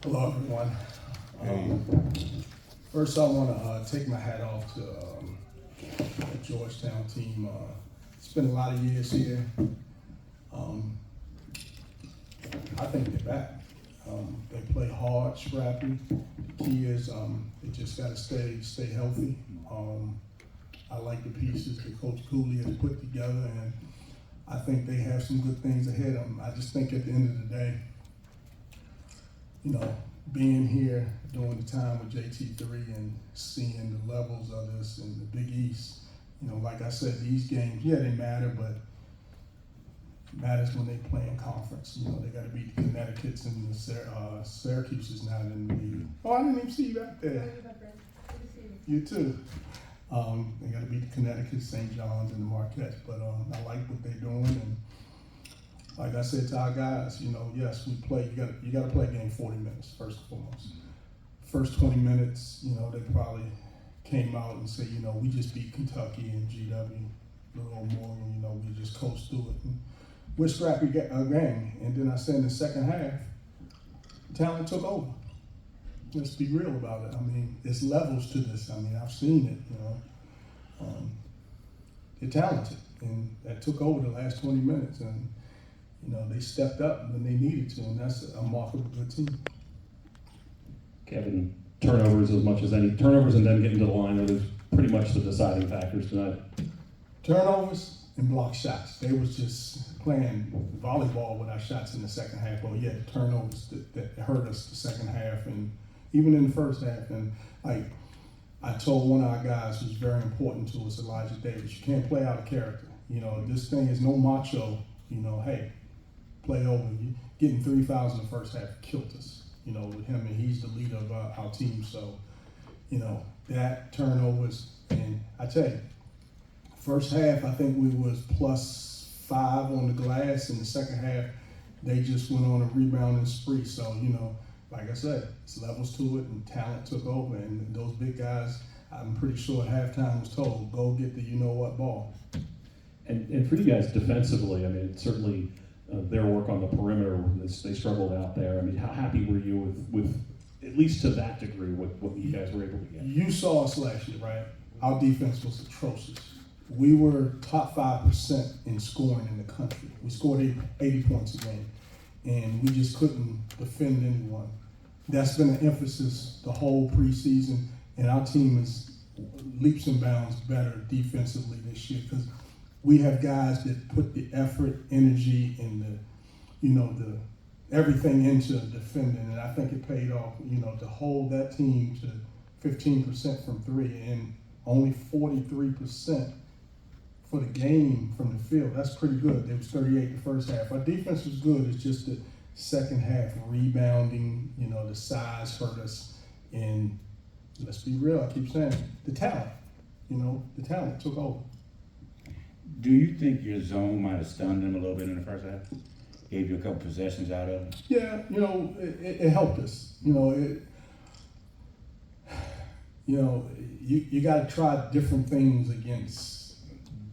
Hello, everyone. First, I want to take my hat off to the Georgetown team. It's been a lot of years here. I think they're back. They play hard, scrappy. The key is they just got to stay healthy. I like the pieces that Coach Cooley has put together, and I think they have some good things ahead of them. I just think at the end of the day, you know, being here during the time with JT3 and seeing the levels of this in the Big East, you know, like I said, these games, yeah, they matter, but it matters when they play in conference. You know, they got to beat the Connecticut's and the Syracuse is not in the league. Oh, I didn't even see you back there. You too. They got to beat the Connecticut, St. John's, and the Marquette. But I like what they're doing, and like I said to our guys, you know, yes, we play. You got to play a game 40 minutes first and foremost. First 20 minutes, you know, they probably came out and said, you know, we just beat Kentucky and GW a little more, and you know, we just coast through it. And we're scrappy game, and then I said in the second half, talent took over. Let's be real about it. I mean, it's levels to this. I mean, I've seen it, you know. They're talented, and that took over the last 20 minutes, and you know, they stepped up when they needed to, and that's a mark of a good team. Kevin, turnovers as much as any. Turnovers and then getting to the line are pretty much the deciding factors tonight. Turnovers and block shots. They was just playing volleyball with our shots in the second half. Well, yeah, turnovers that hurt us the second half, and even in the first half. And like I told one of our guys who's very important to us, Elijah Davis, you can't play out of character. You know, this thing is no macho, you know, hey, play over. Getting 3 fouls in the first half killed us, you know, with him, and he's the leader of our team. So, you know, that turnovers, and I tell you, first half I think we was +5 on the glass. In the second half, they just went on a rebounding spree. So, you know, like I said, it's levels to it, and talent took over, and those big guys, I'm pretty sure at halftime was told, go get the you-know-what ball. And for you guys defensively, I mean, certainly their work on the perimeter, they struggled out there. I mean, how happy were you with at least to that degree, with what you guys were able to get? You saw us last year, right? Our defense was atrocious. We were top 5% in scoring in the country. We scored 80 points a game, and we just couldn't defend anyone. That's been an emphasis the whole preseason, and our team is leaps and bounds better defensively this year because we have guys that put the effort, energy, and the everything into defending, and I think it paid off. You know, to hold that team to 15% from three and only 43% for the game from the field. That's pretty good. It was 38 the first half. Our defense was good. It's just the second half rebounding. You know, the size hurt us, and let's be real. I keep saying the talent. You know, the talent took over. Do you think your zone might have stunned them a little bit in the first half? Gave you a couple possessions out of it? Yeah, you know, it helped us. You know, you got to try different things against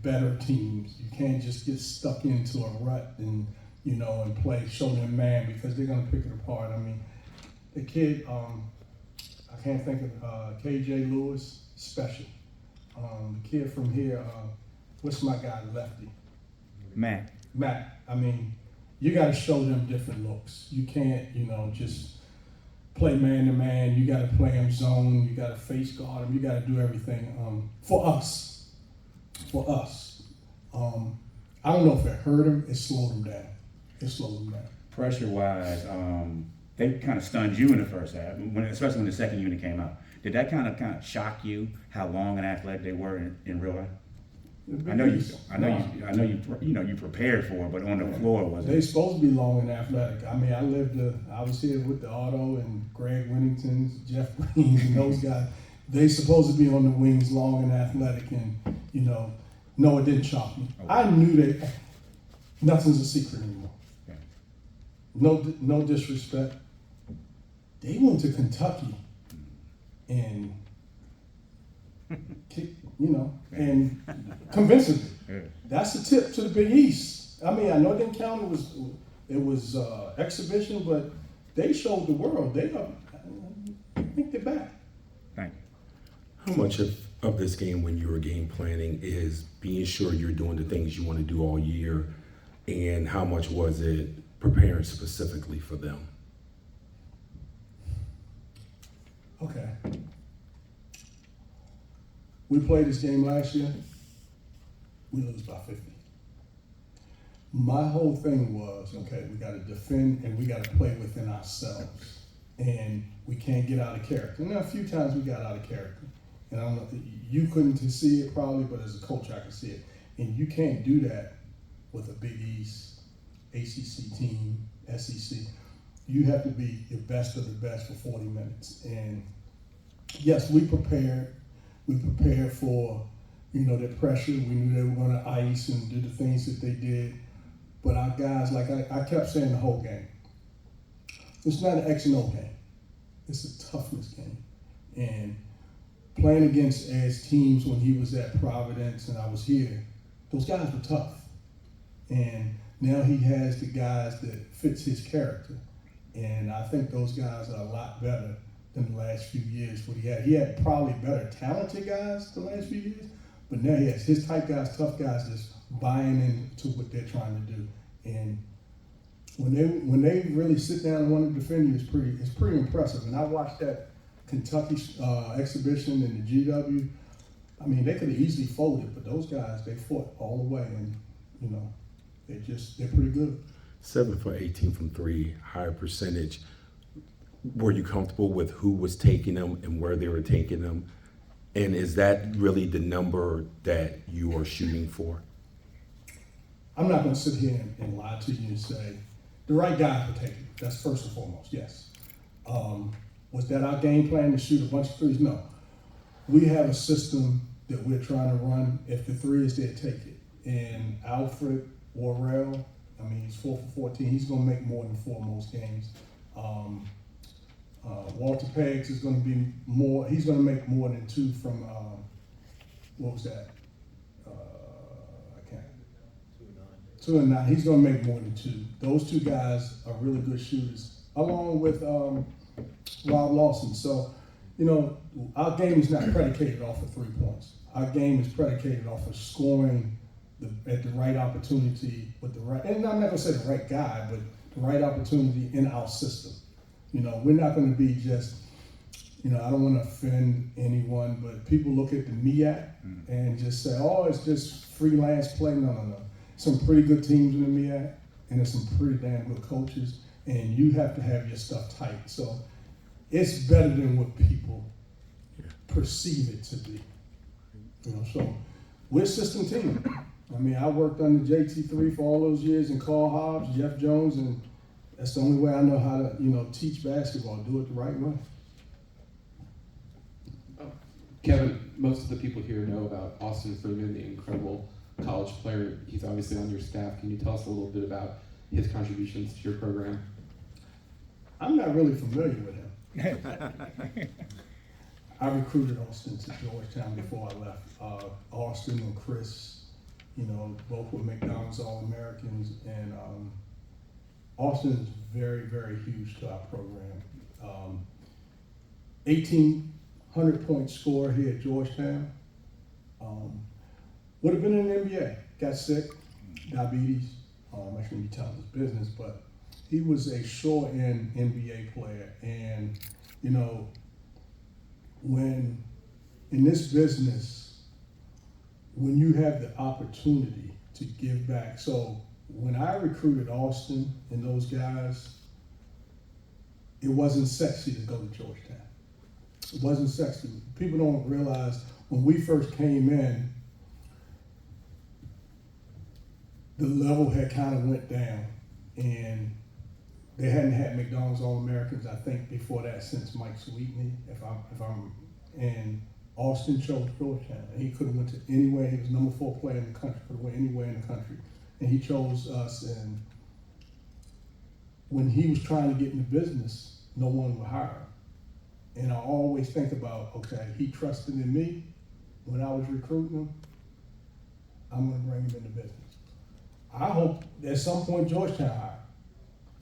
better teams. You can't just get stuck into a rut and, you know, and show them man, because they're going to pick it apart. I mean, the kid, I can't think of KJ Lewis, special. The kid from here, what's my guy, lefty? Matt. I mean, you got to show them different looks. You can't, you know, just play man to man. You got to play them zone. You got to face guard them. You got to do everything for us. I don't know if it hurt them. It slowed them down. Pressure-wise, they kind of stunned you in the first half, especially when the second unit came out. Did that kind of shock you how long and athletic they were in real life? I know you prepared for it, but on the floor was it? They supposed to be long and athletic. I mean, I was here with the Otto and Greg Winnington, Jeff Green, and those guys. They supposed to be on the wings, long and athletic, and you know, no, it didn't shock me. Okay. I knew that nothing's a secret anymore. Okay. No disrespect. They went to Kentucky and kicked, you know, and convincingly. That's the tip to the Big East. I mean, I know it didn't count. It was exhibition, but they showed the world. I think they're back. Thank you. How much of this game, when you were game planning, is being sure you're doing the things you want to do all year, and how much was it preparing specifically for them? Okay. We played this game last year. We lose by 50. My whole thing was, okay, we got to defend and we got to play within ourselves. And we can't get out of character. Now, a few times we got out of character. And I don't know, you couldn't see it probably, but as a coach, I could see it. And you can't do that with a Big East, ACC team, SEC. You have to be the best of the best for 40 minutes. And yes, we prepared. We prepared for, that pressure. We knew they were going to ice and do the things that they did. But our guys, like I kept saying the whole game, it's not an X and O game. It's a toughness game. And playing against Ed's teams when he was at Providence and I was here, those guys were tough. And now he has the guys that fits his character. And I think those guys are a lot better than the last few years. What he had probably better talented guys the last few years, but now he has his type guys, tough guys, just buying into what they're trying to do. And when they really sit down and want to defend you, it's pretty impressive. And I watched that Kentucky exhibition in the GW. I mean, they could have easily folded, but those guys, they fought all the way, and they're pretty good. 7 for 18 from 3, higher percentage. Were you comfortable with who was taking them and where they were taking them? And is that really the number that you are shooting for? I'm not going to sit here and lie to you and say the right guys were taking it. That's first and foremost, yes. Was that our game plan to shoot a bunch of threes? No. We have a system that we're trying to run. If the three is there, take it. And Alfred Worrell, I mean, he's 4 for 14. He's going to make more than 4 most games. Walter Peggs is going to be more. He's going to make more than 2 from what was that? I can't. 2 and 9. He's going to make more than 2. Those 2 guys are really good shooters, along with Rob Lawson. So, our game is not predicated off of 3 points. Our game is predicated off of scoring at the right opportunity with the right, and I'm not going to say the right guy, but the right opportunity in our system. We're not going to be just, I don't want to offend anyone, but people look at the MEAC and just say, oh, it's just freelance play. No. Some pretty good teams in the MEAC, and there's some pretty damn good coaches, and you have to have your stuff tight. So it's better than what people perceive it to be. So we're a system team. I mean, I worked under JT3 for all those years, and Carl Hobbs, Jeff Jones, and that's the only way I know how to, teach basketball, do it the right way. Kevin, most of the people here know about Austin Freeman, the incredible college player. He's obviously on your staff. Can you tell us a little bit about his contributions to your program? I'm not really familiar with him. I recruited Austin to Georgetown before I left. Austin and Chris, both were McDonald's All-Americans, and Austin is very, very huge to our program. 1,800-point scorer here at Georgetown. Would have been in the NBA. Got sick, diabetes. I'm not going to be telling his business, but he was a short-end NBA player. And, when in this business, when you have the opportunity to give back. So when I recruited Austin and those guys, it wasn't sexy to go to Georgetown. It wasn't sexy. People don't realize when we first came in, the level had kind of went down, and they hadn't had McDonald's All-Americans, I think, before that since Mike Sweetney, and Austin chose Georgetown. And he could have went to anywhere. He was number 4 player in the country, could have went anywhere in the country. And he chose us, and when he was trying to get in the business, no one would hire him. And I always think about, okay, he trusted in me when I was recruiting him. I'm going to bring him into business. I hope at some point Georgetown hire.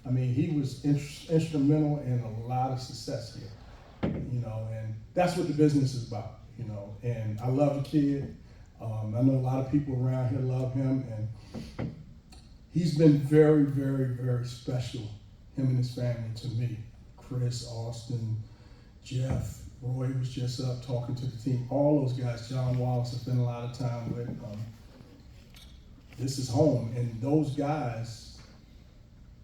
I mean, he was instrumental in a lot of success here, you know, and that's what the business is about, you know, and I love the kid. I know a lot of people around here love him, and he's been very, very, very special, him and his family, to me. Chris, Austin, Jeff, Roy was just up talking to the team. All those guys, John Wallace, I spent a lot of time with. This is home, and those guys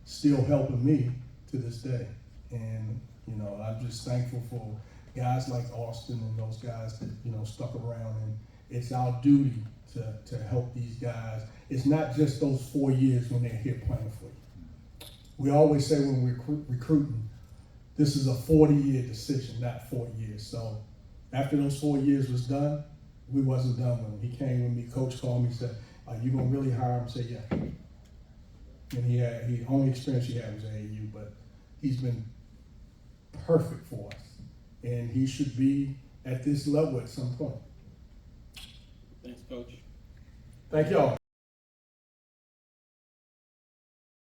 still helping me to this day. And, you know, I'm just thankful for guys like Austin and those guys that, you know, stuck around. And it's our duty to help these guys. It's not just those 4 years when they're here playing for you. We always say when we're recruiting, this is a 40-year decision, not 4 years. So after those 4 years was done, we wasn't done with him. He came with me, coach called me, said, "Are you gonna really hire him?" I said, "Yeah." And the only experience he had was AAU, but he's been perfect for us. And he should be at this level at some point. Thanks, Coach. Thank y'all.